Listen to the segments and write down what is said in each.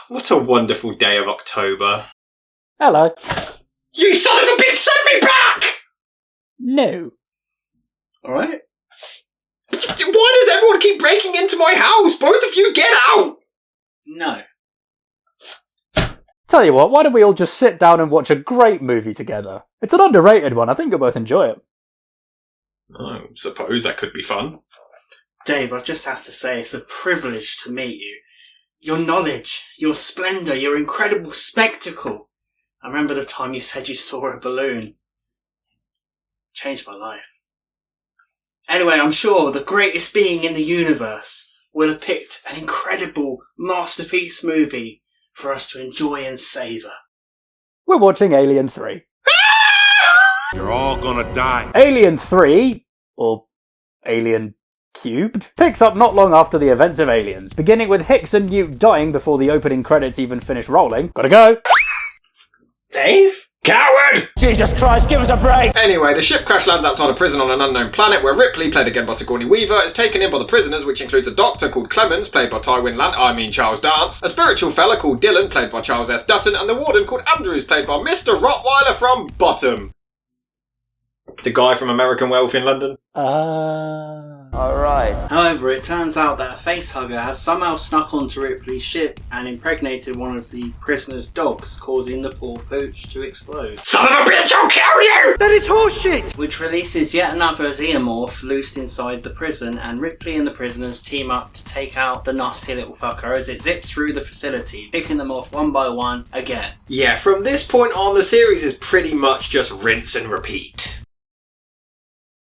What a wonderful day of October. Hello. You son of a bitch, send me back! No. Alright. Why does everyone keep breaking into my house? Both of you get out! No. Tell you what, why don't we all just sit down and watch a great movie together? It's an underrated one, I think you'll both enjoy it. I suppose that could be fun. Dave, I just have to say it's a privilege to meet you. Your knowledge, your splendour, your incredible spectacle. I remember the time you said you saw a balloon. Changed my life. Anyway, I'm sure the greatest being in the universe will have picked an incredible masterpiece movie for us to enjoy and savour. We're watching Alien 3. You're all gonna die. Alien 3, or Alien Cubed, picks up not long after the events of Aliens, beginning with Hicks and Newt dying before the opening credits even finish rolling. Gotta go! Dave? Coward! Jesus Christ, give us a break! Anyway, the ship crash lands outside a prison on an unknown planet where Ripley, played again by Sigourney Weaver, is taken in by the prisoners, which includes a doctor called Clemens, played by Charles Dance, a spiritual fella called Dylan, played by Charles S. Dutton, and the warden called Andrews, played by Mr. Rottweiler from Bottom. The guy from American Wealth in London. Alright. However, it turns out that a facehugger has somehow snuck onto Ripley's ship and impregnated one of the prisoner's dogs, causing the poor pooch to explode. Son of a bitch, I'll kill you! That is horseshit! Which releases yet another xenomorph loosed inside the prison, and Ripley and the prisoners team up to take out the nasty little fucker as it zips through the facility, picking them off one by one again. Yeah, from this point on, the series is pretty much just rinse and repeat.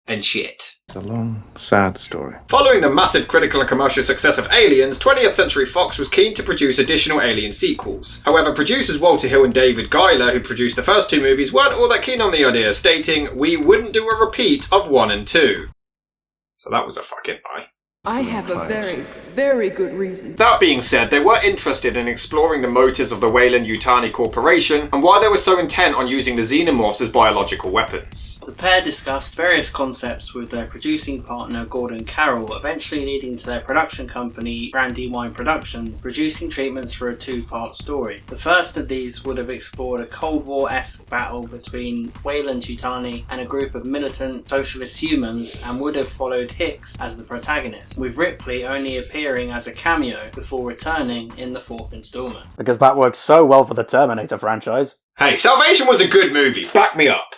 And shit. It's a long, sad story. Following the massive critical and commercial success of Aliens, 20th Century Fox was keen to produce additional Alien sequels. However, producers Walter Hill and David Giler, who produced the first two movies, weren't all that keen on the idea, stating, "We wouldn't do a repeat of 1 and 2. So that was a fucking lie. I have a very, very good reason. That being said, they were interested in exploring the motives of the Weyland-Yutani Corporation and why they were so intent on using the xenomorphs as biological weapons. The pair discussed various concepts with their producing partner Gordon Carroll, eventually leading to their production company Brandywine Productions producing treatments for a two-part story. The first of these would have explored a Cold War-esque battle between Weyland-Yutani and a group of militant socialist humans and would have followed Hicks as the protagonist, with Ripley only appearing as a cameo before returning in the fourth installment. Because that works so well for the Terminator franchise. Hey, Salvation was a good movie. Back me up.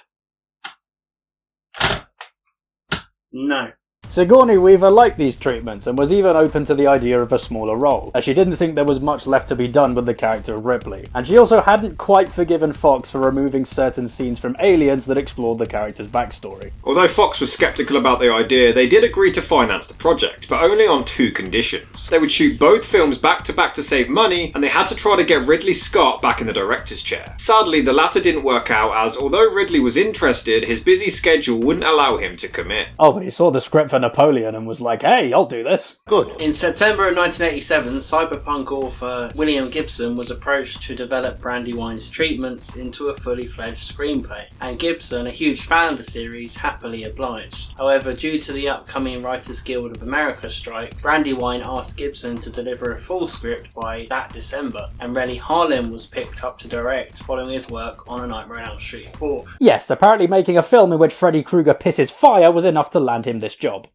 No. Sigourney Weaver liked these treatments and was even open to the idea of a smaller role, as she didn't think there was much left to be done with the character of Ripley. And she also hadn't quite forgiven Fox for removing certain scenes from Aliens that explored the character's backstory. Although Fox was sceptical about the idea, they did agree to finance the project, but only on 2 conditions. They would shoot both films back to save money, and they had to try to get Ridley Scott back in the director's chair. Sadly, the latter didn't work out, as although Ridley was interested, his busy schedule wouldn't allow him to commit. Oh, but he saw the script for Napoleon and was like, hey, I'll do this. Good. In September of 1987, cyberpunk author William Gibson was approached to develop Brandywine's treatments into a fully fledged screenplay, and Gibson, a huge fan of the series, happily obliged. However, due to the upcoming Writers Guild of America strike, Brandywine asked Gibson to deliver a full script by that December, and Rennie Harlin was picked up to direct following his work on A Nightmare on Elm Street 4. Yes, apparently making a film in which Freddy Krueger pisses fire was enough to land him this job.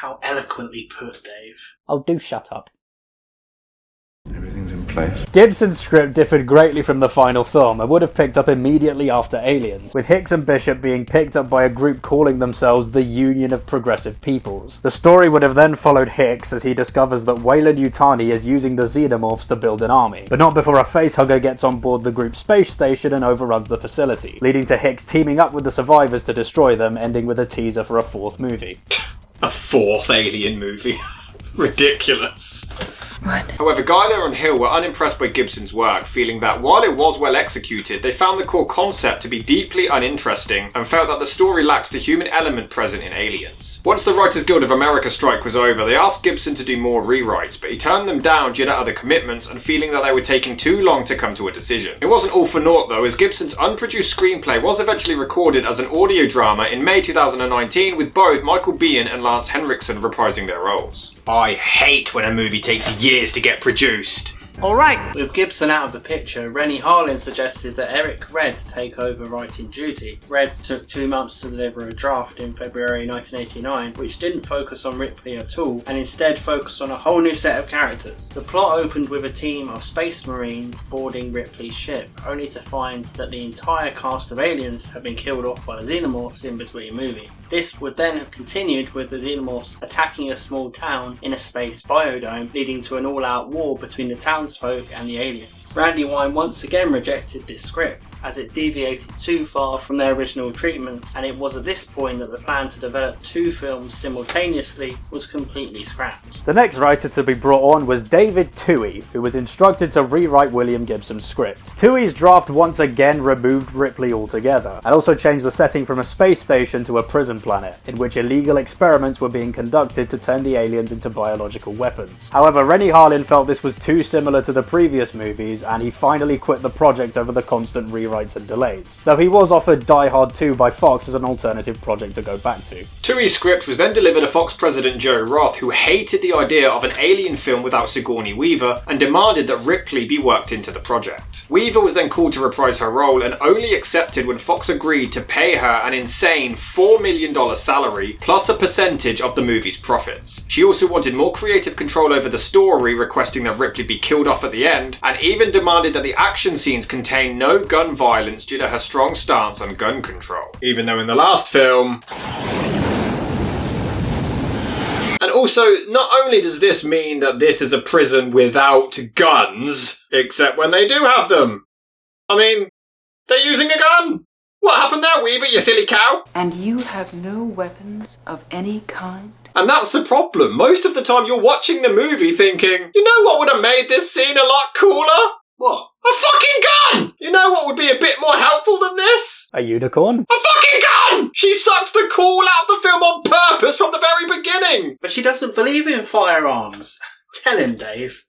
How eloquently put, Dave. Oh, do shut up. Everything's in place. Gibson's script differed greatly from the final film and would have picked up immediately after Aliens, with Hicks and Bishop being picked up by a group calling themselves the Union of Progressive Peoples. The story would have then followed Hicks as he discovers that Weyland-Yutani is using the xenomorphs to build an army, but not before a facehugger gets on board the group's space station and overruns the facility, leading to Hicks teaming up with the survivors to destroy them, ending with a teaser for a 4th movie. A 4th Alien movie. Ridiculous. What? However, Giler and Hill were unimpressed by Gibson's work, feeling that while it was well executed, they found the core concept to be deeply uninteresting and felt that the story lacked the human element present in Aliens. Once the Writers Guild of America strike was over, they asked Gibson to do more rewrites, but he turned them down due to other commitments and feeling that they were taking too long to come to a decision. It wasn't all for naught though, as Gibson's unproduced screenplay was eventually recorded as an audio drama in May 2019 with both Michael Biehn and Lance Henriksen reprising their roles. I hate when a movie takes years to get produced. Alright. With Gibson out of the picture, Rennie Harlin suggested that Eric Red take over writing duty. Red took 2 months to deliver a draft in February 1989, which didn't focus on Ripley at all, and instead focused on a whole new set of characters. The plot opened with a team of space marines boarding Ripley's ship, only to find that the entire cast of aliens had been killed off by the xenomorphs in between movies. This would then have continued with the xenomorphs attacking a small town in a space biodome, leading to an all-out war between the townsfolk and the aliens. Randy Wine once again rejected this script, as it deviated too far from their original treatments, and it was at this point that the plan to develop 2 films simultaneously was completely scrapped. The next writer to be brought on was David Toohey, who was instructed to rewrite William Gibson's script. Toohey's draft once again removed Ripley altogether, and also changed the setting from a space station to a prison planet, in which illegal experiments were being conducted to turn the aliens into biological weapons. However, Rennie Harlin felt this was too similar to the previous movies, and he finally quit the project over the constant rewrites and delays, though he was offered Die Hard 2 by Fox as an alternative project to go back to. Toohey's script was then delivered to Fox president Joe Roth, who hated the idea of an alien film without Sigourney Weaver and demanded that Ripley be worked into the project. Weaver was then called to reprise her role and only accepted when Fox agreed to pay her an insane $4 million salary plus a percentage of the movie's profits. She also wanted more creative control over the story, requesting that Ripley be killed off at the end, and even demanded that the action scenes contain no gun violence due to her strong stance on gun control. Even though in the last film... And also, not only does this mean that this is a prison without guns, except when they do have them. I mean, they're using a gun! What happened there, Weaver, you silly cow? And you have no weapons of any kind? And that's the problem. Most of the time you're watching the movie thinking, you know what would have made this scene a lot cooler? What? A fucking gun! You know what would be a bit more helpful than this? A unicorn? A fucking gun! She sucked the cool out of the film on purpose from the very beginning! But she doesn't believe in firearms. Tell him, Dave.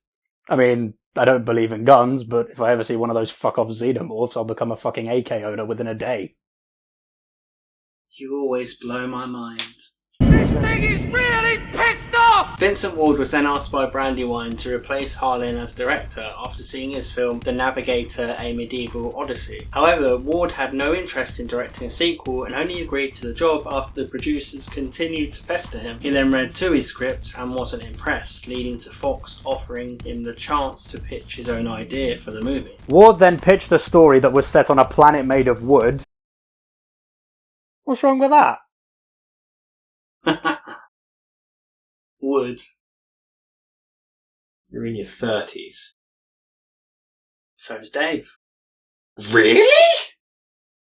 I mean, I don't believe in guns, but if I ever see one of those fuck-off xenomorphs, I'll become a fucking AK owner within a day. You always blow my mind. This thing is really pissed off! Vincent Ward was then asked by Brandywine to replace Harlin as director after seeing his film The Navigator, A Medieval Odyssey. However, Ward had no interest in directing a sequel and only agreed to the job after the producers continued to pester him. He then read Toohey's script and wasn't impressed, leading to Fox offering him the chance to pitch his own idea for the movie. Ward then pitched a story that was set on a planet made of wood. What's wrong with that? Wood. You're in your 30s. So's Dave. Really?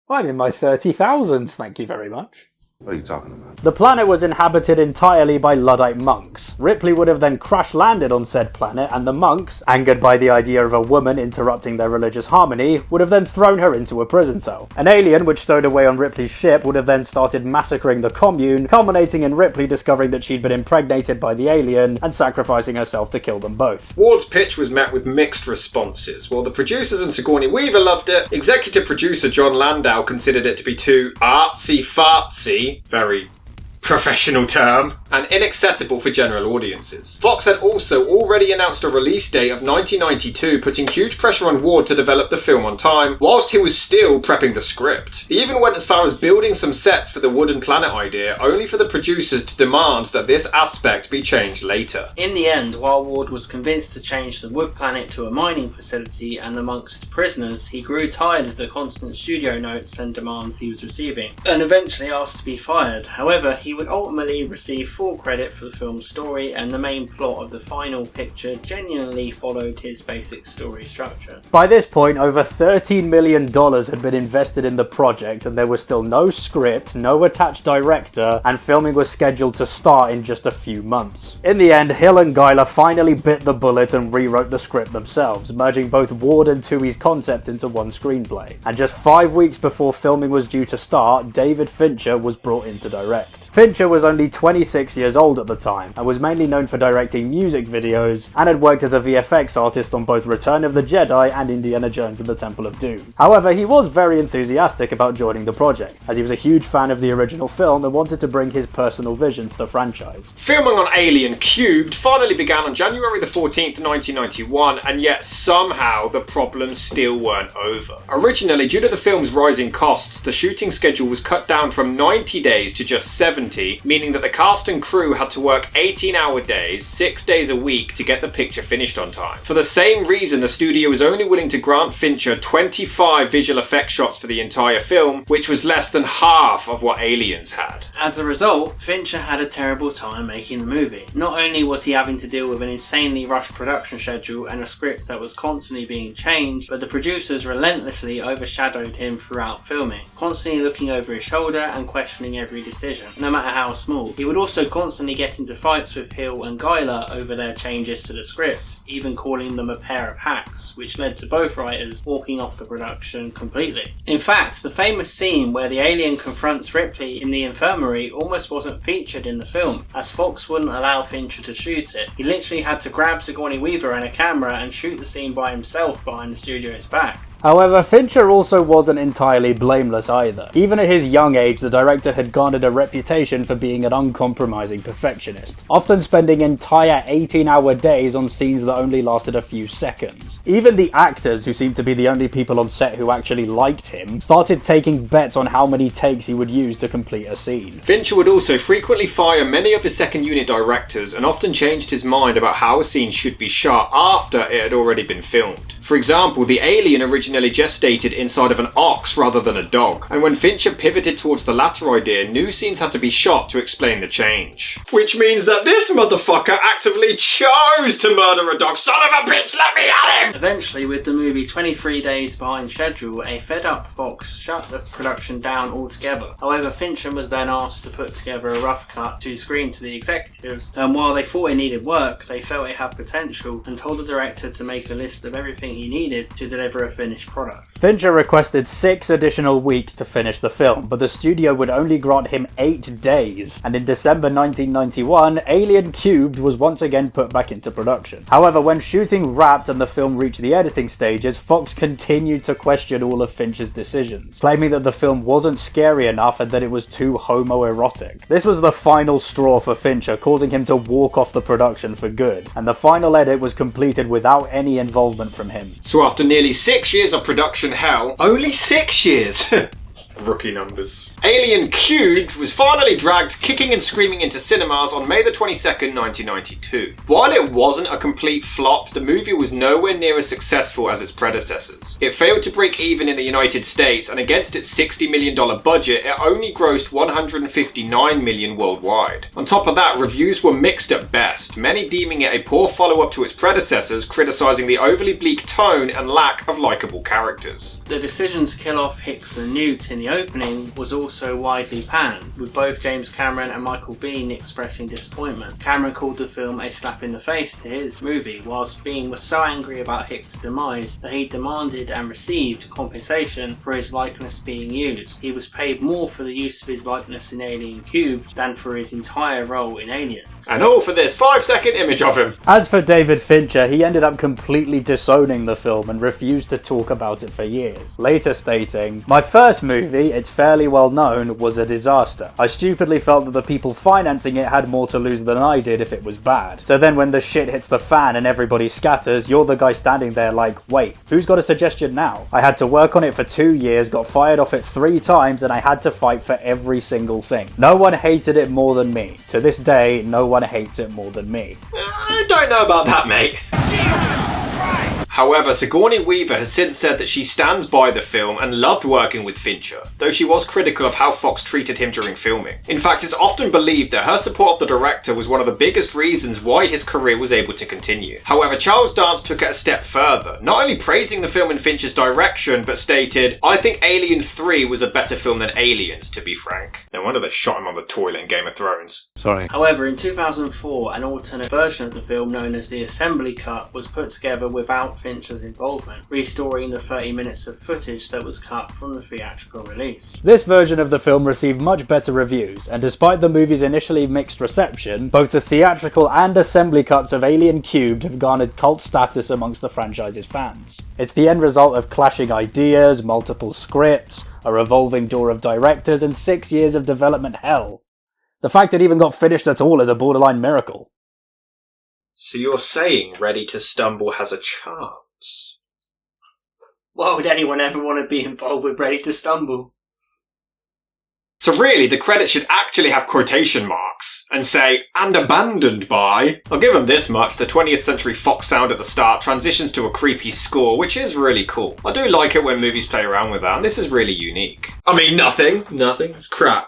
I'm in my 30,000s, thank you very much. What are you talking about? The planet was inhabited entirely by Luddite monks. Ripley would have then crash-landed on said planet, and the monks, angered by the idea of a woman interrupting their religious harmony, would have then thrown her into a prison cell. An alien which stowed away on Ripley's ship would have then started massacring the commune, culminating in Ripley discovering that she'd been impregnated by the alien and sacrificing herself to kill them both. Ward's pitch was met with mixed responses. While the producers and Sigourney Weaver loved it, executive producer John Landau considered it to be too artsy-fartsy, very professional term, and inaccessible for general audiences. Fox had also already announced a release date of 1992, putting huge pressure on Ward to develop the film on time, whilst he was still prepping the script. He even went as far as building some sets for the wooden planet idea, only for the producers to demand that this aspect be changed later. In the end, while Ward was convinced to change the wood planet to a mining facility and the monks to prisoners, he grew tired of the constant studio notes and demands he was receiving, and eventually asked to be fired. However, he would ultimately receive full credit for the film's story, and the main plot of the final picture genuinely followed his basic story structure. By this point, over $13 million had been invested in the project, and there was still no script, no attached director, and filming was scheduled to start in just a few months. In the end, Hill and Geiler finally bit the bullet and rewrote the script themselves, merging both Ward and Toohey's concept into one screenplay. And just 5 weeks before filming was due to start, David Fincher was brought in to direct. Fincher was only 26 years old at the time, and was mainly known for directing music videos, and had worked as a VFX artist on both Return of the Jedi and Indiana Jones and the Temple of Doom. However, he was very enthusiastic about joining the project, as he was a huge fan of the original film and wanted to bring his personal vision to the franchise. Filming on Alien Cubed finally began on January the 14th, 1991, and yet somehow the problems still weren't over. Originally, due to the film's rising costs, the shooting schedule was cut down from 90 days to just 70, meaning that the cast and crew had to work 18-hour days, 6 days a week to get the picture finished on time. For the same reason, the studio was only willing to grant Fincher 25 visual effects shots for the entire film, which was less than half of what Aliens had. As a result, Fincher had a terrible time making the movie. Not only was he having to deal with an insanely rushed production schedule and a script that was constantly being changed, but the producers relentlessly overshadowed him throughout filming, constantly looking over his shoulder and questioning every decision, no matter how small. He would also constantly get into fights with Hill and Geiler over their changes to the script, even calling them a pair of hacks, which led to both writers walking off the production completely. In fact, the famous scene where the alien confronts Ripley in the infirmary almost wasn't featured in the film, as Fox wouldn't allow Fincher to shoot it. He literally had to grab Sigourney Weaver and a camera and shoot the scene by himself behind the studio's back. However, Fincher also wasn't entirely blameless either. Even at his young age, the director had garnered a reputation for being an uncompromising perfectionist, often spending entire 18-hour days on scenes that only lasted a few seconds. Even the actors, who seemed to be the only people on set who actually liked him, started taking bets on how many takes he would use to complete a scene. Fincher would also frequently fire many of his second unit directors and often changed his mind about how a scene should be shot after it had already been filmed. For example, the alien originally gestated inside of an ox rather than a dog, and when Fincher pivoted towards the latter idea, new scenes had to be shot to explain the change. Which means that this motherfucker actively chose to murder a dog. Son of a bitch, let me at him! Eventually, with the movie 23 days behind schedule, a fed-up Fox shut the production down altogether. However, Fincher was then asked to put together a rough cut to screen to the executives, and while they thought it needed work, they felt it had potential and told the director to make a list of everything he needed to deliver a finished product. Fincher requested 6 additional weeks to finish the film, but the studio would only grant him 8 days, and in December 1991, Alien Cubed was once again put back into production. However, when shooting wrapped and the film reached the editing stages, Fox continued to question all of Fincher's decisions, claiming that the film wasn't scary enough and that it was too homoerotic. This was the final straw for Fincher, causing him to walk off the production for good, and the final edit was completed without any involvement from him. So after nearly 6 years of production hell, only 6 years! Rookie numbers. Alien Cubed was finally dragged kicking and screaming into cinemas on May the 22nd, 1992. While it wasn't a complete flop, the movie was nowhere near as successful as its predecessors. It failed to break even in the United States, and against its $60 million budget, it only grossed $159 million worldwide. On top of that, reviews were mixed at best, many deeming it a poor follow-up to its predecessors, criticising the overly bleak tone and lack of likeable characters. The decision to kill off Hicks and Newt in the opening was also widely panned, with both James Cameron and Michael Biehn expressing disappointment. Cameron called the film a slap in the face to his movie, whilst Biehn was so angry about Hicks' demise that he demanded and received compensation for his likeness being used. He was paid more for the use of his likeness in Alien Cubed than for his entire role in Aliens. And all for this 5-second image of him. As for David Fincher, he ended up completely disowning the film and refused to talk about it for years, later stating, "My first movie, it's fairly well known, was a disaster. I stupidly felt that the people financing it had more to lose than I did if it was bad. So then when the shit hits the fan and everybody scatters, you're the guy standing there like, wait, who's got a suggestion now? I had to work on it for 2 years, got fired off it 3 times, and I had to fight for every single thing. No one hated it more than me. To this day, no one hates it more than me." I don't know about that, mate. However, Sigourney Weaver has since said that she stands by the film and loved working with Fincher, though she was critical of how Fox treated him during filming. In fact, it's often believed that her support of the director was one of the biggest reasons why his career was able to continue. However, Charles Dance took it a step further, not only praising the film in Fincher's direction, but stated, "I think Alien 3 was a better film than Aliens, to be frank." No wonder they shot him on the toilet in Game of Thrones. Sorry. However, in 2004, an alternate version of the film known as the Assembly Cut was put together without Fincher Fincher's involvement, restoring the 30 minutes of footage that was cut from the theatrical release. This version of the film received much better reviews, and despite the movie's initially mixed reception, both the theatrical and assembly cuts of Alien Cubed have garnered cult status amongst the franchise's fans. It's the end result of clashing ideas, multiple scripts, a revolving door of directors, and 6 years of development hell. The fact it even got finished at all is a borderline miracle. So you're saying Ready to Stumble has a chance? Why would anyone ever want to be involved with Ready to Stumble? So really, the credits should actually have quotation marks and say, and abandoned by. I'll give them this much, the 20th Century Fox sound at the start transitions to a creepy score, which is really cool. I do like it when movies play around with that, and this is really unique. I mean, nothing. It's crap.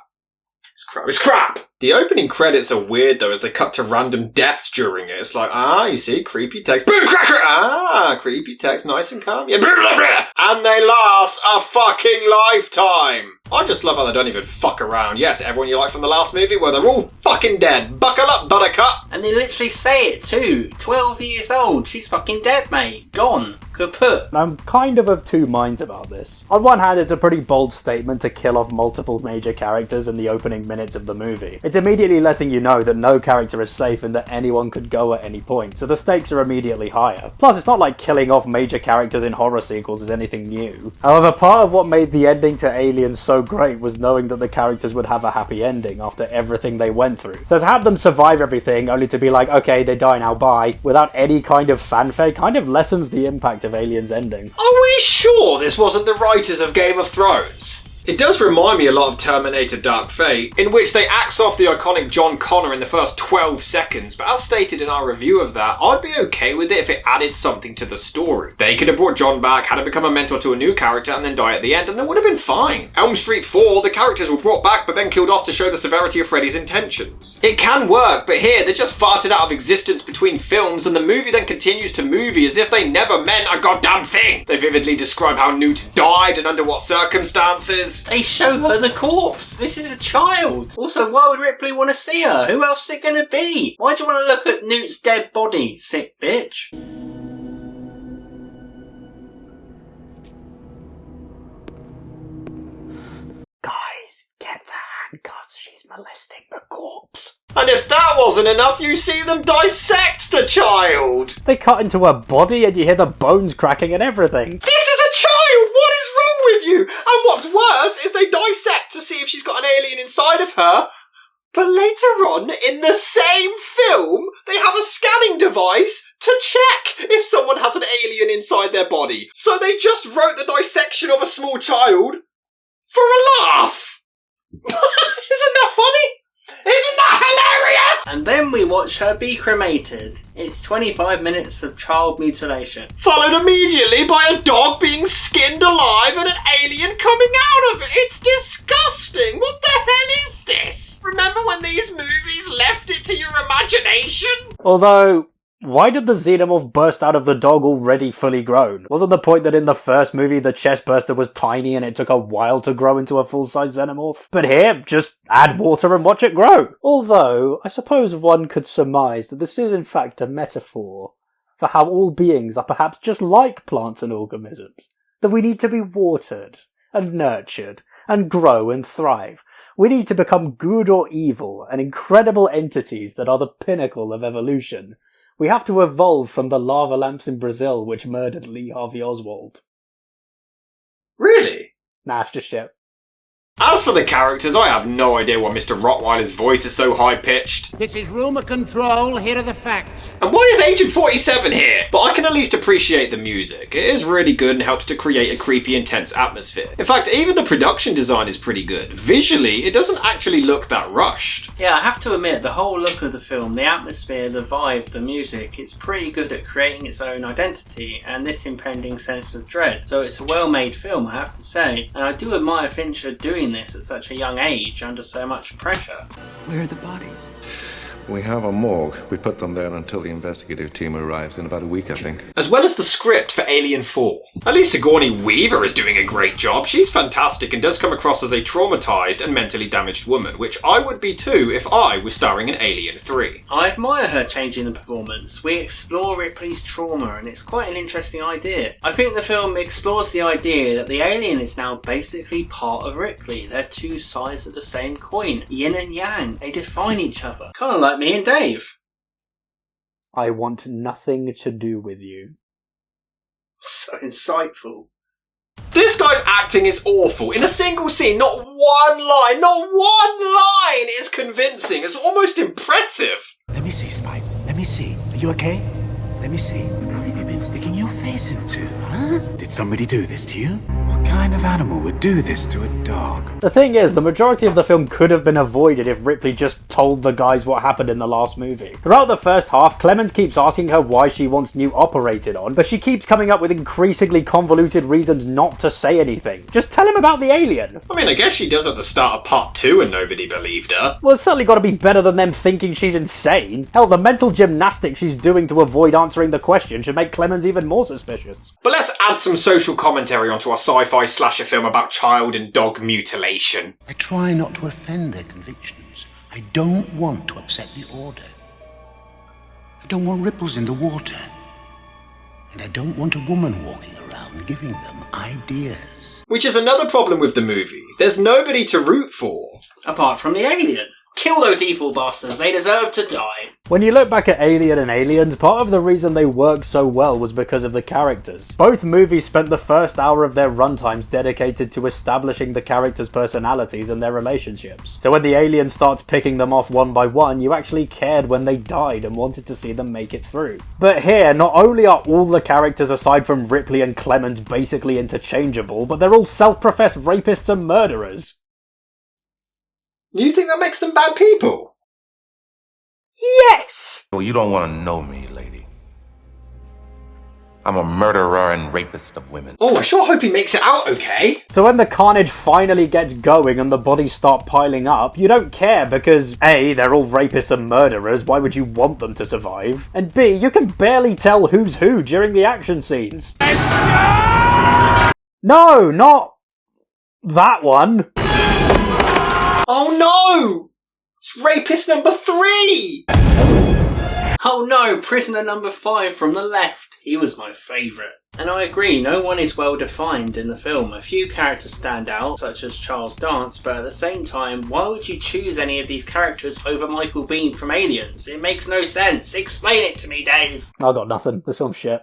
It's crap! The opening credits are weird though, as they cut to random deaths during it. It's like, you see, creepy text, boom, cracker, creepy text, nice and calm, yeah, blah, blah, blah. And they last a fucking lifetime! I just love how they don't even fuck around. Yes, everyone you like from the last movie, well, they're all fucking dead. Buckle up, buttercup! And they literally say it too. 12 years old, she's fucking dead, mate. Gone. Kaput. I'm kind of two minds about this. On one hand, it's a pretty bold statement to kill off multiple major characters in the opening minutes of the movie. It's immediately letting you know that no character is safe and that anyone could go at any point, so the stakes are immediately higher. Plus, it's not like killing off major characters in horror sequels is anything new. However, part of what made the ending to Aliens so great was knowing that the characters would have a happy ending after everything they went through. So to have them survive everything only to be like, okay, they die now, bye, without any kind of fanfare kind of lessens the impact of Aliens ending. Are we sure this wasn't the writers of Game of Thrones? It does remind me a lot of Terminator Dark Fate, in which they axe off the iconic John Connor in the first 12 seconds, but as stated in our review of that, I'd be okay with it if it added something to the story. They could have brought John back, had him become a mentor to a new character, and then die at the end, and it would have been fine. Elm Street 4, the characters were brought back but then killed off to show the severity of Freddy's intentions. It can work, but here they're just farted out of existence between films, and the movie then continues to movie as if they never meant a goddamn thing. They vividly describe how Newt died and under what circumstances. They show her the corpse. This is a child. Also, why would Ripley want to see her? Who else is it going to be? Why do you want to look at Newt's dead body, sick bitch? Guys, get the handcuffs. She's molesting the corpse. And if that wasn't enough, you see them dissect the child. They cut into her body and you hear the bones cracking and everything. This is a child! What is wrong with you? And what's worse is they dissect to see if she's got an alien inside of her. But later on, in the same film, they have a scanning device to check if someone has an alien inside their body. So they just wrote the dissection of a small child for a laugh. Isn't that funny? Isn't that hilarious? And then we watch her be cremated. It's 25 minutes of child mutilation. Followed immediately by a dog being skinned alive and an alien coming out of it. It's disgusting. What the hell is this? Remember when these movies left it to your imagination? Although, why did the xenomorph burst out of the dog already fully grown? Wasn't the point that in the first movie the chest burster was tiny and it took a while to grow into a full-size xenomorph? But here, just add water and watch it grow. Although, I suppose one could surmise that this is in fact a metaphor for how all beings are perhaps just like plants and organisms. That we need to be watered and nurtured and grow and thrive. We need to become good or evil and incredible entities that are the pinnacle of evolution. We have to evolve from the lava lamps in Brazil which murdered Lee Harvey Oswald. Really? Nah, it's just shit. As for the characters, I have no idea why Mr. Rottweiler's voice is so high-pitched. This is rumour control, here are the facts. And why is Agent 47 here? But I can at least appreciate the music. It is really good and helps to create a creepy, intense atmosphere. In fact, even the production design is pretty good. Visually, it doesn't actually look that rushed. Yeah, I have to admit, the whole look of the film, the atmosphere, the vibe, the music, it's pretty good at creating its own identity and this impending sense of dread. So it's a well-made film, I have to say. And I do admire Fincher doing this at such a young age under so much pressure. Where are the bodies? We have a morgue. We put them there until the investigative team arrives in about a week, I think. As well as the script for Alien 4. At least Sigourney Weaver is doing a great job. She's fantastic and does come across as a traumatised and mentally damaged woman, which I would be too if I was starring in Alien 3. I admire her changing the performance. We explore Ripley's trauma, and it's quite an interesting idea. I think the film explores the idea that the alien is now basically part of Ripley. They're two sides of the same coin. Yin and yang. They define each other. Kind of like me and Dave. I want nothing to do with you. So insightful. This guy's acting is awful. In a single scene, not one line is convincing. It's almost impressive. Let me see, Spike. Let me see. Are you okay? Let me see. What have you been sticking your face into, huh? Did somebody do this to you? What kind of animal would do this to a dog? The thing is, the majority of the film could have been avoided if Ripley just told the guys what happened in the last movie. Throughout the first half, Clemens keeps asking her why she wants Newt operated on, but she keeps coming up with increasingly convoluted reasons not to say anything. Just tell him about the alien. I mean, I guess she does at the start of part 2 and nobody believed her. Well, it's certainly got to be better than them thinking she's insane. Hell, the mental gymnastics she's doing to avoid answering the question should make Clemens even more suspicious. But let's add some social commentary onto our sci-fi slasher film about child and dog mutilation. I try not to offend their convictions. I don't want to upset the order. I don't want ripples in the water. And I don't want a woman walking around giving them ideas. Which is another problem with the movie. There's nobody to root for. Apart from the alien. Kill those evil bastards, they deserve to die. When you look back at Alien and Aliens, part of the reason they worked so well was because of the characters. Both movies spent the first hour of their runtimes dedicated to establishing the characters' personalities and their relationships. So when the alien starts picking them off one by one, you actually cared when they died and wanted to see them make it through. But here, not only are all the characters aside from Ripley and Clemens basically interchangeable, but they're all self-professed rapists and murderers. You think that makes them bad people? Yes! Well, you don't want to know me, lady. I'm a murderer and rapist of women. Oh, I sure hope he makes it out okay. So when the carnage finally gets going and the bodies start piling up, you don't care because A, they're all rapists and murderers, why would you want them to survive? And B, you can barely tell who's who during the action scenes. No, not that one. Oh no! It's rapist number 3! Oh no, prisoner number 5 from the left. He was my favourite. And I agree, no one is well defined in the film. A few characters stand out, such as Charles Dance, but at the same time, why would you choose any of these characters over Michael Biehn from Aliens? It makes no sense. Explain it to me, Dave. I got nothing. This film's shit.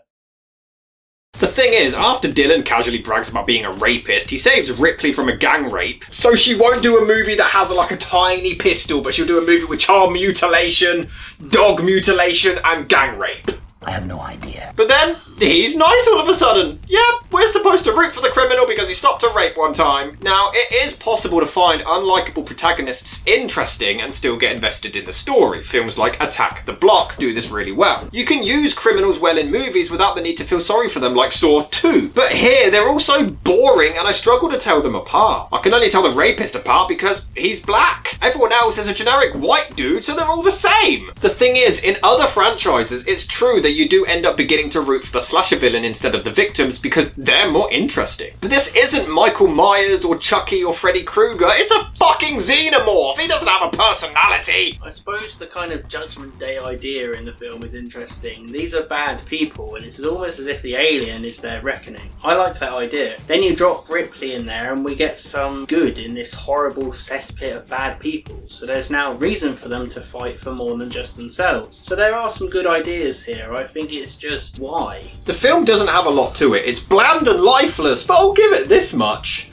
The thing is, after Dylan casually brags about being a rapist, he saves Ripley from a gang rape. So she won't do a movie that has like a tiny pistol, but she'll do a movie with child mutilation, dog mutilation, and gang rape. I have no idea. But then, he's nice all of a sudden. Yep, we're supposed to root for the criminal because he stopped a rape one time. Now, it is possible to find unlikable protagonists interesting and still get invested in the story. Films like Attack the Block do this really well. You can use criminals well in movies without the need to feel sorry for them, like Saw 2. But here, they're all so boring and I struggle to tell them apart. I can only tell the rapist apart because he's black. Everyone else is a generic white dude, so they're all the same. The thing is, in other franchises, it's true that you do end up beginning to root for the slasher villain instead of the victims because they're more interesting. But this isn't Michael Myers or Chucky or Freddy Krueger, it's a fucking xenomorph! He doesn't have a personality! I suppose the kind of Judgment Day idea in the film is interesting. These are bad people and it's almost as if the alien is their reckoning. I like that idea. Then you drop Ripley in there and we get some good in this horrible cesspit of bad people. So there's now reason for them to fight for more than just themselves. So there are some good ideas here. I think it's just why. The film doesn't have a lot to it. It's bland and lifeless, but I'll give it this much.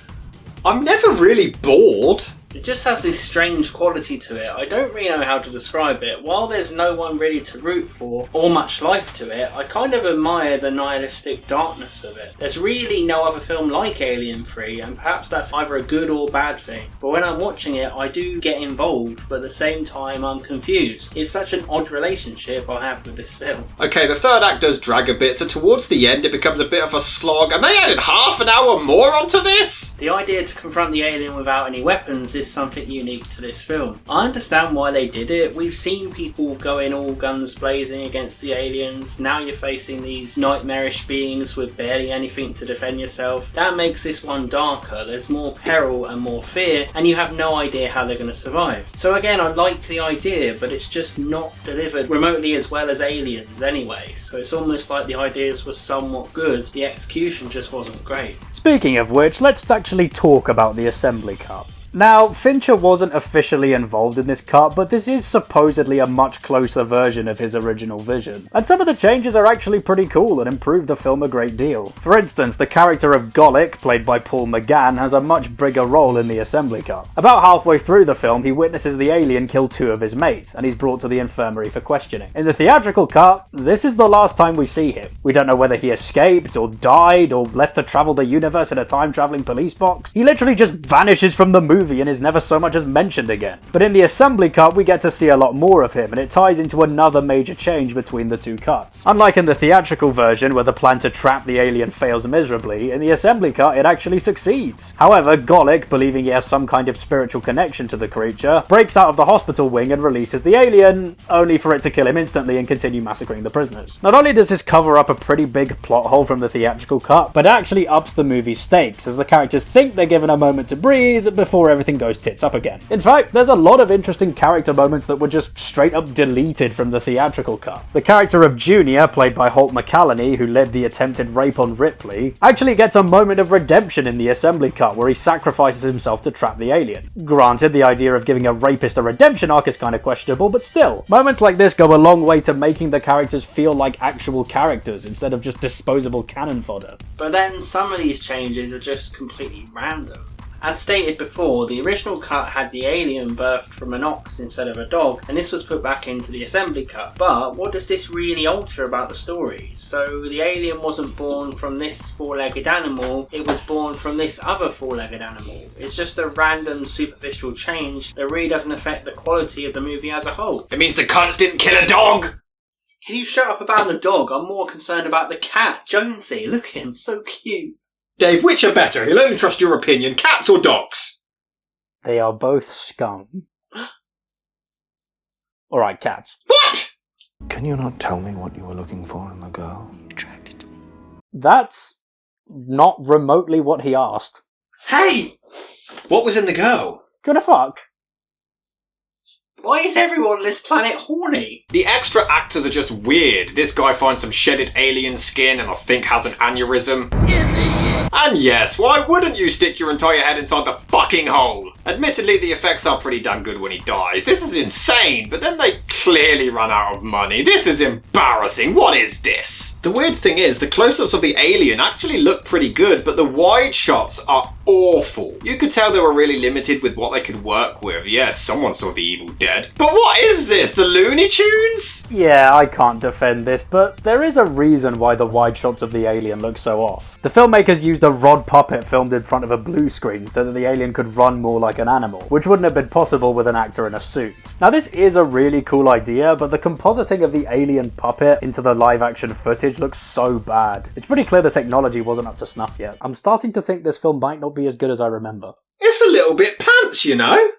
I'm never really bored. It just has this strange quality to it. I don't really know how to describe it. While there's no one really to root for or much life to it, I kind of admire the nihilistic darkness of it. There's really no other film like Alien 3 and perhaps that's either a good or bad thing. But when I'm watching it, I do get involved, but at the same time I'm confused. It's such an odd relationship I have with this film. Okay, the third act does drag a bit, so towards the end it becomes a bit of a slog, and they added half an hour more onto this? The idea to confront the alien without any weapons is is something unique to this film. I understand why they did it. We've seen people going all guns blazing against the aliens. Now you're facing these nightmarish beings with barely anything to defend yourself. That makes this one darker. There's more peril and more fear, and you have no idea how they're going to survive. So again, I like the idea, but it's just not delivered remotely as well as Aliens anyway. So it's almost like the ideas were somewhat good, the execution just wasn't great. Speaking of which, let's actually talk about the assembly cut. Now, Fincher wasn't officially involved in this cut, but this is supposedly a much closer version of his original vision. And some of the changes are actually pretty cool and improve the film a great deal. For instance, the character of Golic, played by Paul McGann, has a much bigger role in the assembly cut. About halfway through the film, he witnesses the alien kill 2 of his mates, and he's brought to the infirmary for questioning. In the theatrical cut, this is the last time we see him. We don't know whether he escaped, or died, or left to travel the universe in a time-traveling police box. He literally just vanishes from the movie and is never so much as mentioned again. But in the assembly cut, we get to see a lot more of him, and it ties into another major change between the two cuts. Unlike in the theatrical version, where the plan to trap the alien fails miserably, in the assembly cut it actually succeeds. However, Golic, believing he has some kind of spiritual connection to the creature, breaks out of the hospital wing and releases the alien, only for it to kill him instantly and continue massacring the prisoners. Not only does this cover up a pretty big plot hole from the theatrical cut, but it actually ups the movie's stakes, as the characters think they're given a moment to breathe before everything goes tits up again. In fact, there's a lot of interesting character moments that were just straight up deleted from the theatrical cut. The character of Junior, played by Holt McCallany, who led the attempted rape on Ripley, actually gets a moment of redemption in the assembly cut where he sacrifices himself to trap the alien. Granted, the idea of giving a rapist a redemption arc is kind of questionable, but still, moments like this go a long way to making the characters feel like actual characters instead of just disposable cannon fodder. But then some of these changes are just completely random. As stated before, the original cut had the alien birthed from an ox instead of a dog, and this was put back into the assembly cut. But what does this really alter about the story? So the alien wasn't born from this 4-legged animal, it was born from this other 4-legged animal. It's just a random superficial change that really doesn't affect the quality of the movie as a whole. It means the cunts didn't kill a dog! Can you shut up about the dog? I'm more concerned about the cat, Jonesy. Look at him, so cute. Dave, which are better? He'll only trust your opinion, cats or dogs? They are both scum. Alright, cats. What? Can you not tell me what you were looking for in the girl? Attracted to me. That's not remotely what he asked. Hey! What was in the girl? Do you wanna fuck? Why is everyone on this planet horny? The extra actors are just weird. This guy finds some shedded alien skin and I think has an aneurysm. And yes, why wouldn't you stick your entire head inside the fucking hole? Admittedly, the effects are pretty damn good when he dies. This is insane, but then they clearly run out of money. This is embarrassing. What is this? The weird thing is, the close-ups of the alien actually look pretty good, but the wide shots are awful. You could tell they were really limited with what they could work with. Yes, someone saw The Evil Dead. But what is this? The Looney Tunes? Yeah, I can't defend this, but there is a reason why the wide shots of the alien look so off. The filmmakers used a rod puppet filmed in front of a blue screen so that the alien could run more like an animal, which wouldn't have been possible with an actor in a suit. Now this is a really cool idea, but the compositing of the alien puppet into the live action footage looks so bad. It's pretty clear the technology wasn't up to snuff yet. I'm starting to think this film might not be as good as I remember. It's a little bit pants, you know?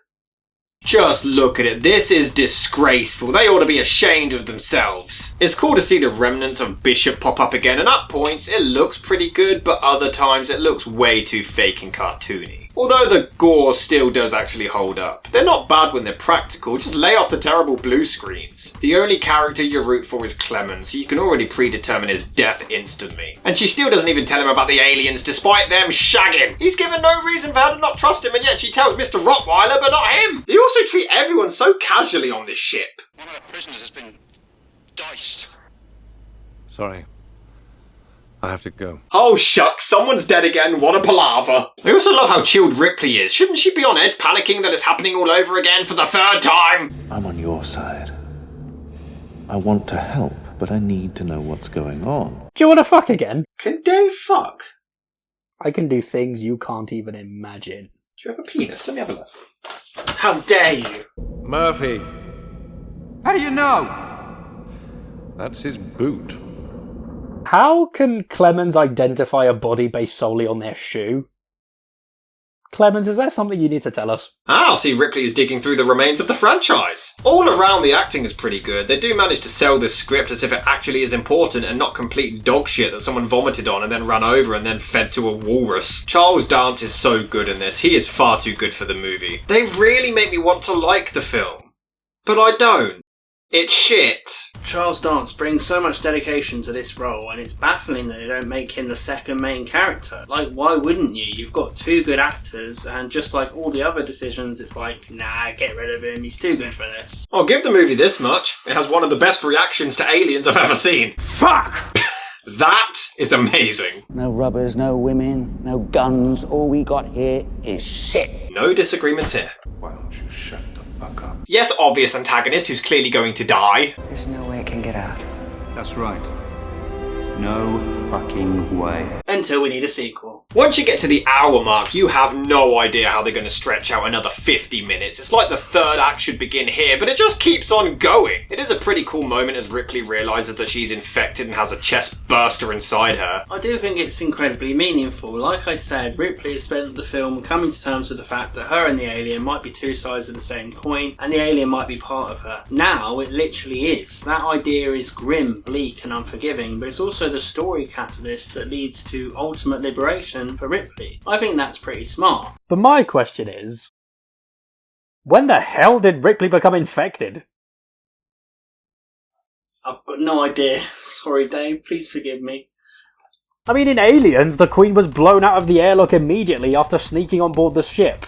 Just look at it. This is disgraceful. They ought to be ashamed of themselves. It's cool to see the remnants of Bishop pop up again, and at points it looks pretty good, but other times it looks way too fake and cartoony. Although the gore still does actually hold up. They're not bad when they're practical, just lay off the terrible blue screens. The only character you root for is Clemens, so you can already predetermine his death instantly. And she still doesn't even tell him about the aliens despite them shagging. He's given no reason for her to not trust him, and yet she tells Mr. Rottweiler but not him. They also treat everyone so casually on this ship. One of the prisoners has been diced. Sorry. I have to go. Oh shucks, someone's dead again, what a palaver. I also love how chilled Ripley is. Shouldn't she be on edge panicking that it's happening all over again for the 3rd time? I'm on your side. I want to help, but I need to know what's going on. Do you want to fuck again? Can Dave fuck? I can do things you can't even imagine. Do you have a penis? Let me have a look. How dare you? Murphy! How do you know? That's his boot. How can Clemens identify a body based solely on their shoe? Clemens, is there something you need to tell us? I see Ripley is digging through the remains of the franchise. All around the acting is pretty good. They do manage to sell this script as if it actually is important and not complete dog shit that someone vomited on and then ran over and then fed to a walrus. Charles Dance is so good in this. He is far too good for the movie. They really make me want to like the film. But I don't. It's shit. Charles Dance brings so much dedication to this role, and it's baffling that they don't make him the second main character. Like, why wouldn't you? You've got two good actors, and just like all the other decisions, it's like, nah, get rid of him, he's too good for this. I'll give the movie this much. It has one of the best reactions to aliens I've ever seen. Fuck! That is amazing. No rubbers, no women, no guns. All we got here is shit. No disagreements here. Why don't you shut the fuck up? Yes, obvious antagonist who's clearly going to die. There's no way it can get out. That's right. No fucking way. Until we need a sequel. Once you get to the hour mark, you have no idea how they're going to stretch out another 50 minutes. It's like the third act should begin here, but it just keeps on going. It is a pretty cool moment as Ripley realises that she's infected and has a chest burster inside her. I do think it's incredibly meaningful. Like I said, Ripley has spent the film coming to terms with the fact that her and the alien might be two sides of the same coin, and the alien might be part of her. Now, it literally is. That idea is grim, bleak, and unforgiving, but it's also the story catalyst that leads to ultimate liberation for Ripley. I think that's pretty smart. But my question is, when the hell did Ripley become infected? I've got no idea. Sorry, Dave. Please forgive me. I mean, in Aliens, the Queen was blown out of the airlock immediately after sneaking on board the ship.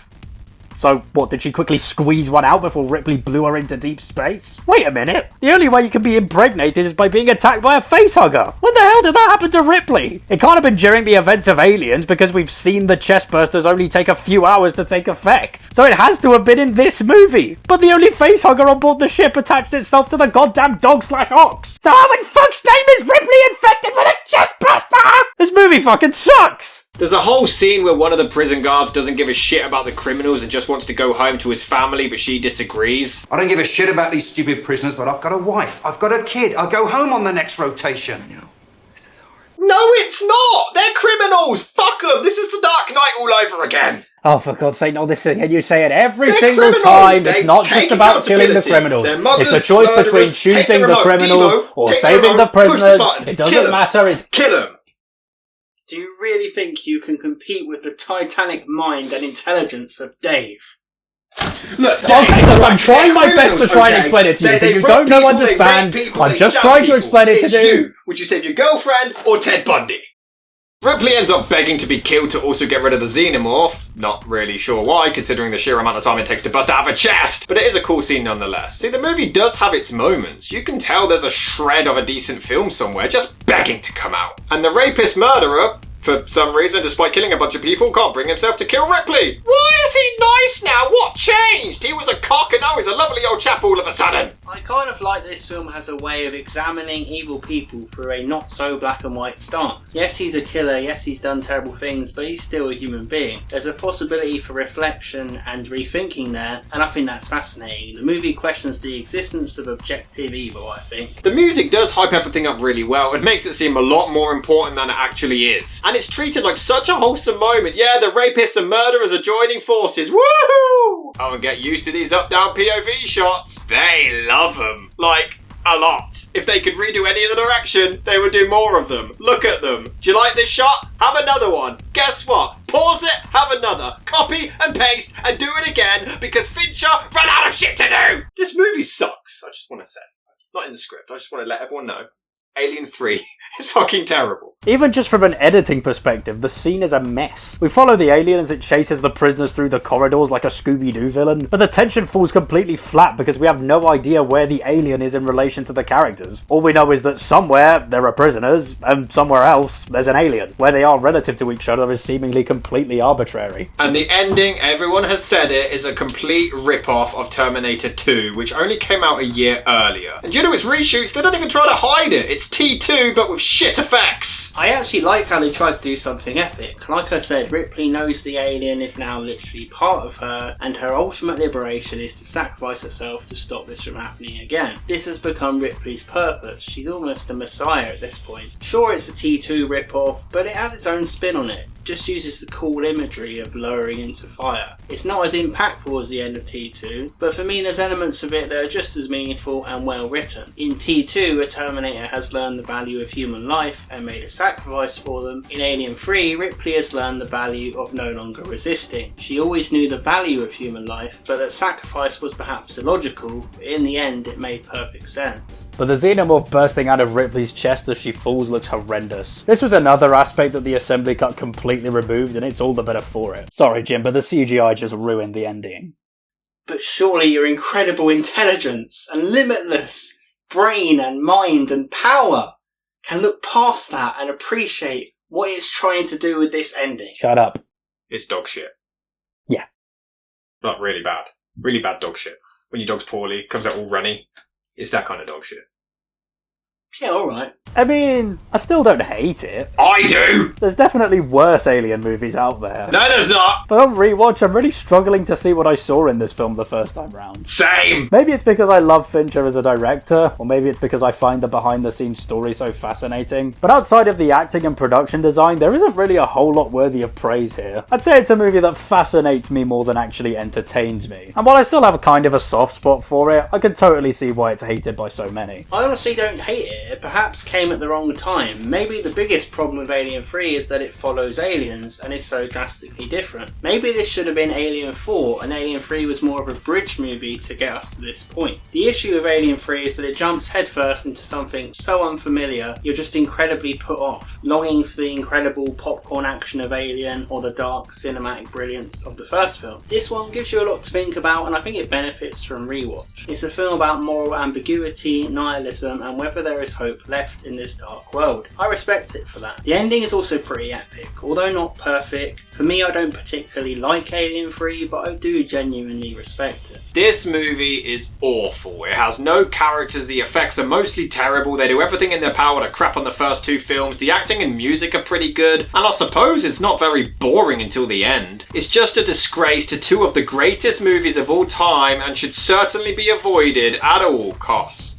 So, what, did she quickly squeeze one out before Ripley blew her into deep space? Wait a minute! The only way you can be impregnated is by being attacked by a facehugger! When the hell did that happen to Ripley? It can't have been during the events of Aliens, because we've seen the chestbursters only take a few hours to take effect. So it has to have been in this movie! But the only facehugger on board the ship attached itself to the goddamn dog/ox! So how in fuck's name is Ripley infected with a chestburster?! This movie fucking sucks! There's a whole scene where one of the prison guards doesn't give a shit about the criminals and just wants to go home to his family, but she disagrees. I don't give a shit about these stupid prisoners, but I've got a wife. I've got a kid. I'll go home on the next rotation. I know. This is hard. No, it's not! They're criminals! Fuck them! This is the Dark Knight all over again! Oh, for God's sake, no, this thing, you say it every They're single criminals. time. They It's not take just about killing the accountability. criminals. They're muggers, It's a choice between murderers. Take choosing the the remote, criminals Devo. or Take saving remote, the push the prisoners. button. It Kill doesn't 'em. matter. Kill them! Do you really think you can compete with the titanic mind and intelligence of Dave? Look, Okay, look, I'm trying my best to try and explain it to you, but you don't know understand. I'm just trying to explain it to you. Would you save your girlfriend or Ted Bundy? Ripley ends up begging to be killed to also get rid of the xenomorph. Not really sure why, considering the sheer amount of time it takes to bust out of a chest. But it is a cool scene nonetheless. See, the movie does have its moments. You can tell there's a shred of a decent film somewhere just begging to come out. And the rapist murderer, for some reason, despite killing a bunch of people, can't bring himself to kill Ripley. Why is he nice now? What changed? He was a cock and now he's a lovely old chap all of a sudden. I kind of like this film has a way of examining evil people through a not so black and white stance. Yes, he's a killer, yes, he's done terrible things, but he's still a human being. There's a possibility for reflection and rethinking there, and I think that's fascinating. The movie questions the existence of objective evil, I think. The music does hype everything up really well. It makes it seem a lot more important than it actually is. And it's treated like such a wholesome moment. Yeah, the rapists and murderers are joining forces. Woohoo! Oh, and get used to these up-down POV shots. They love them. Like, a lot. If they could redo any of the direction, they would do more of them. Look at them. Do you like this shot? Have another one. Guess what? Pause it, have another. Copy and paste and do it again because Fincher ran out of shit to do. This movie sucks, I just want to say. Not in the script, I just want to let everyone know. Alien 3 is fucking terrible. Even just from an editing perspective, the scene is a mess. We follow the alien as it chases the prisoners through the corridors like a Scooby-Doo villain, but the tension falls completely flat because we have no idea where the alien is in relation to the characters. All we know is that somewhere there are prisoners, and somewhere else there's an alien. Where they are relative to each other is seemingly completely arbitrary. And the ending, everyone has said it, is a complete rip-off of Terminator 2, which only came out a year earlier. And you know its reshoots, they don't even try to hide it. It's T2, but with shit effects. I actually like how they tried to do something epic. Like I said, Ripley knows the alien is now literally part of her, and her ultimate liberation is to sacrifice herself to stop this from happening again. This has become Ripley's purpose. She's almost a messiah at this point. Sure, it's a T2 rip-off, but it has its own spin on it. just uses the cool imagery of lowering into fire. It's not as impactful as the end of T2, but for me there's elements of it that are just as meaningful and well written. In T2, a Terminator has learned the value of human life and made a sacrifice for them. In Alien 3, Ripley has learned the value of no longer resisting. She always knew the value of human life, but that sacrifice was perhaps illogical, but in the end it made perfect sense. But the xenomorph bursting out of Ripley's chest as she falls looks horrendous. This was another aspect that the assembly cut completely removed, and it's all the better for it. Sorry Jim, but the CGI just ruined the ending. But surely your incredible intelligence and limitless brain and mind and power can look past that and appreciate what it's trying to do with this ending. Shut up. It's dog shit. Yeah. Like, really bad. Really bad dog shit. When your dog's poorly, comes out all runny. It's that kind of dog shit. Yeah, alright. I mean, I still don't hate it. I do! There's definitely worse Alien movies out there. No, there's not! But on rewatch, I'm really struggling to see what I saw in this film the first time round. Same! Maybe it's because I love Fincher as a director, or maybe it's because I find the behind-the-scenes story so fascinating. But outside of the acting and production design, there isn't really a whole lot worthy of praise here. I'd say it's a movie that fascinates me more than actually entertains me. And while I still have kind of a soft spot for it, I can totally see why it's hated by so many. I honestly don't hate it. It perhaps came at the wrong time. Maybe the biggest problem with Alien 3 is that it follows Aliens and is so drastically different. Maybe this should have been Alien 4 and Alien 3 was more of a bridge movie to get us to this point. The issue with Alien 3 is that it jumps headfirst into something so unfamiliar you're just incredibly put off, longing for the incredible popcorn action of Alien or the dark cinematic brilliance of the first film. This one gives you a lot to think about and I think it benefits from rewatch. It's a film about moral ambiguity, nihilism and whether there is hope left in this dark world. I respect it for that. The ending is also pretty epic, although not perfect. For me, I don't particularly like Alien 3, but I do genuinely respect it. This movie is awful. It has no characters, the effects are mostly terrible, they do everything in their power to crap on the first two films, the acting and music are pretty good, and I suppose it's not very boring until the end. It's just a disgrace to two of the greatest movies of all time and should certainly be avoided at all costs.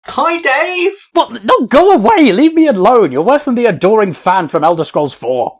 Hi, Dave! What? No, go away! Leave me alone! You're worse than the adoring fan from Elder Scrolls 4.